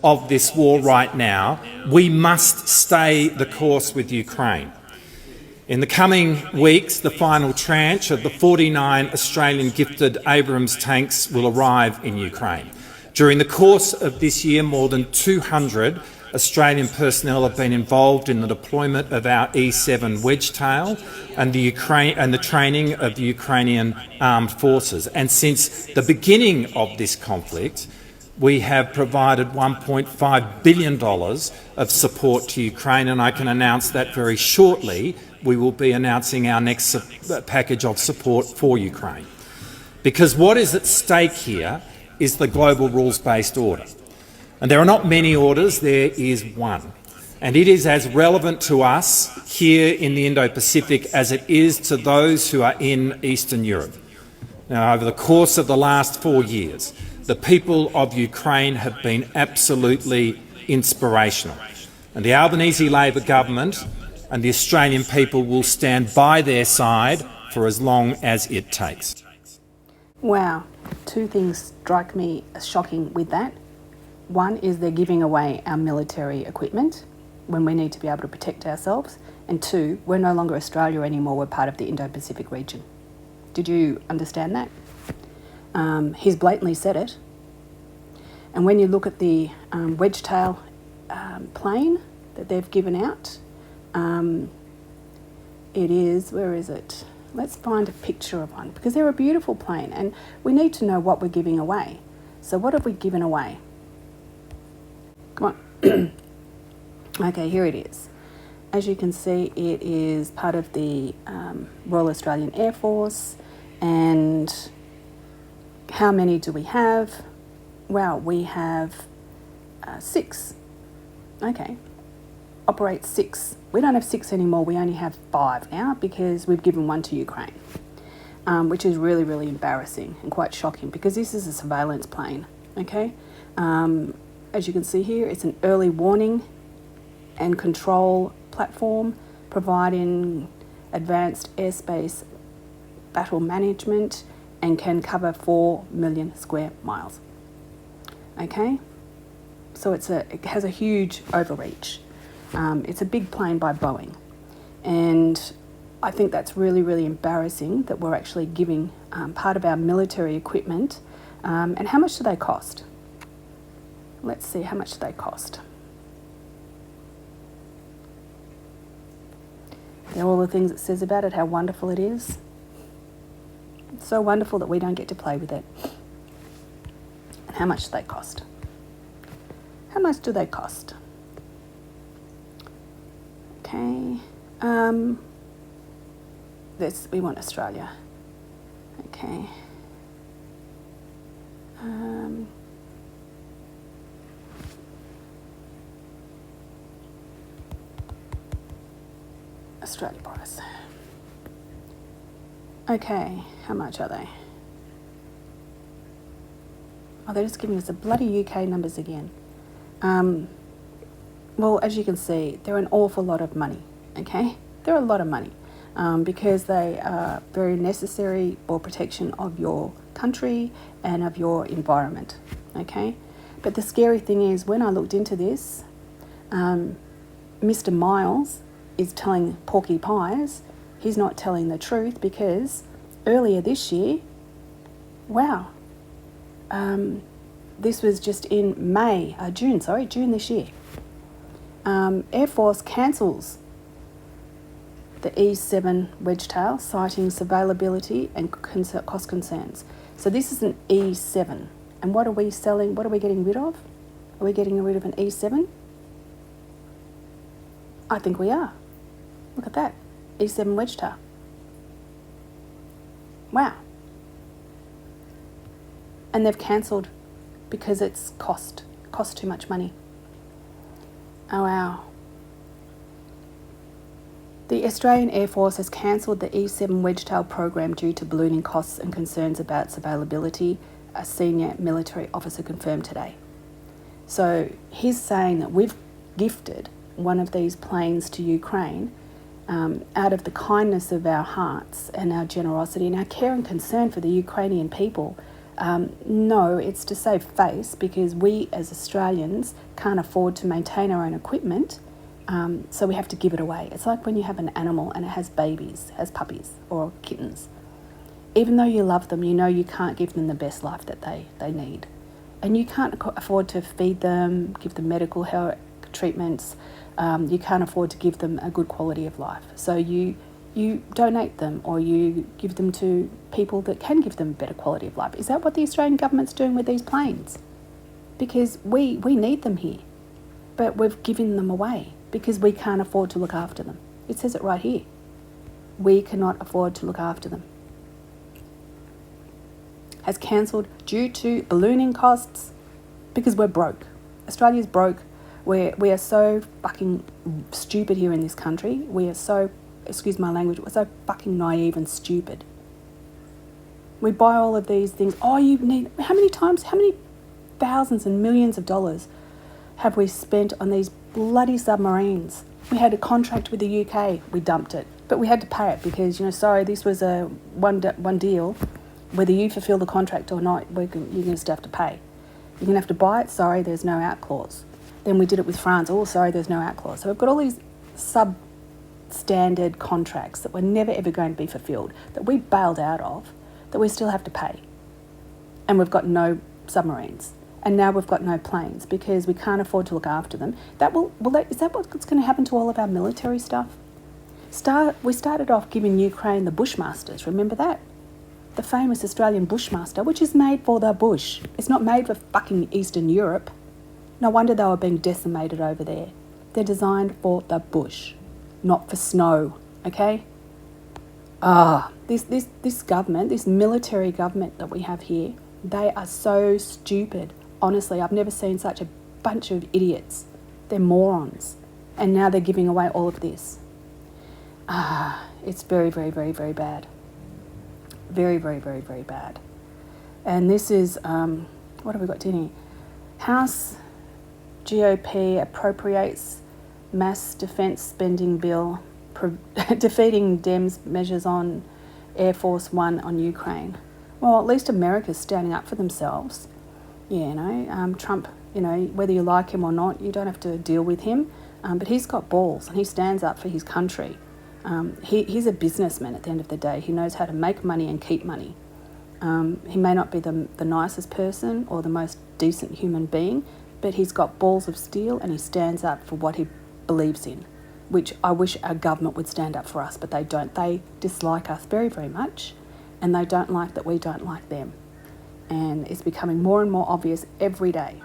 of this war right now, we must stay the course with Ukraine. In the coming weeks, the final tranche of the 49 Australian gifted Abrams tanks will arrive in Ukraine. During the course of this year, more than 200 Australian personnel have been involved in the deployment of our E-7 Wedgetail and the training of the Ukrainian armed forces. And since the beginning of this conflict, we have provided $1.5 billion of support to Ukraine, and I can announce that very shortly we will be announcing our next package of support for Ukraine. Because what is at stake here is the global rules-based order. And there are not many orders, there is one. And it is as relevant to us here in the Indo-Pacific as it is to those who are in Eastern Europe. Now, over the course of the last 4 years, the people of Ukraine have been absolutely inspirational. And the Albanese Labor government and the Australian people will stand by their side for as long as it takes. Wow, two things strike me as shocking with that. One is they're giving away our military equipment when we need to be able to protect ourselves. And two, we're no longer Australia anymore, we're part of the Indo-Pacific region. Did you understand that? He's blatantly said it. And when you look at the Wedgetail plane that they've given out, it is, where is it? Let's find a picture of one, because they're a beautiful plane and we need to know what we're giving away. So what have we given away? Come on. Okay, here it is. As you can see, it is part of the Royal Australian Air Force. And how many do we have? Well, we have 6. Okay. Operate 6. We don't have 6 anymore, we only have 5 now because we've given one to Ukraine, which is really, really embarrassing and quite shocking because this is a surveillance plane, okay? As you can see here, it's an early warning and control platform providing advanced airspace battle management and can cover 4 million square miles, okay? So it has a huge overreach. It's a big plane by Boeing, and I think that's really, really embarrassing that we're actually giving part of our military equipment. And how much do they cost? Let's see, how much do they cost? There are all the things it says about it, how wonderful it is. It's so wonderful that we don't get to play with it. And how much do they cost? How much do they cost? Okay, we want Australia. Okay. Australia price. Okay, how much are they? Oh, they're just giving us the bloody UK numbers again. Well, as you can see, they're an awful lot of money, okay? They're a lot of money because they are very necessary for protection of your country and of your environment, okay? But the scary thing is, when I looked into this, Mr. Miles is telling porky pies. He's not telling the truth because earlier this year, wow, this was just in June this year. Air Force cancels the E-7 Wedgetail, citing survivability and cost concerns. So this is an E-7. And what are we selling? What are we getting rid of? Are we getting rid of an E-7? I think we are. Look at that. E-7 Wedgetail. Wow. And they've cancelled because it's cost too much money. Oh wow. The Australian Air Force has cancelled the E-7 Wedgetail program due to ballooning costs and concerns about survivability, a senior military officer confirmed today. So he's saying that we've gifted one of these planes to Ukraine out of the kindness of our hearts and our generosity and our care and concern for the Ukrainian people. No, it's to save face, because we as Australians can't afford to maintain our own equipment, so we have to give it away. It's like when you have an animal and it has babies, has puppies or kittens. Even though you love them, you know you can't give them the best life that they need. And you can't afford to feed them, give them medical health treatments. You can't afford to give them a good quality of life. So you donate them, or you give them to people that can give them better quality of life. Is that what the Australian government's doing with these planes? Because we need them here, but we've given them away because we can't afford to look after them. It says it right here. We cannot afford to look after them. Has cancelled due to ballooning costs, because we're broke. Australia's broke. We are so fucking stupid here in this country. We are so, excuse my language, we're so fucking naive and stupid. We buy all of these things. Oh, you need, how many thousands and millions of dollars have we spent on these bloody submarines? We had a contract with the UK, we dumped it, but we had to pay it because, sorry, this was a one deal. Whether you fulfill the contract or not, you're going to still have to pay. You're going to have to buy it, sorry, there's no out clause. Then we did it with France, oh, sorry, there's no out clause. So we've got all these substandard contracts that were never ever going to be fulfilled, that we bailed out of, that we still have to pay. And we've got no submarines. And now we've got no planes because we can't afford to look after them. Is that what's going to happen to all of our military stuff? We started off giving Ukraine the Bushmasters, remember that? The famous Australian Bushmaster, which is made for the bush. It's not made for fucking Eastern Europe. No wonder they were being decimated over there. They're designed for the bush, not for snow, okay? This government, this military government that we have here, they are so stupid. Honestly, I've never seen such a bunch of idiots. They're morons. And now they're giving away all of this. It's very, very, very, very bad. Very, very, very, very bad. And this is, what have we got in here? House GOP appropriates mass defence spending bill, defeating Dems measures on Air Force One on Ukraine. Well, at least America's standing up for themselves. Trump, whether you like him or not, you don't have to deal with him. But he's got balls and he stands up for his country. He's a businessman at the end of the day. He knows how to make money and keep money. He may not be the nicest person or the most decent human being, but he's got balls of steel and he stands up for what he believes in, which I wish our government would stand up for us, but they don't. They dislike us very, very much, and they don't like that we don't like them. And it's becoming more and more obvious every day.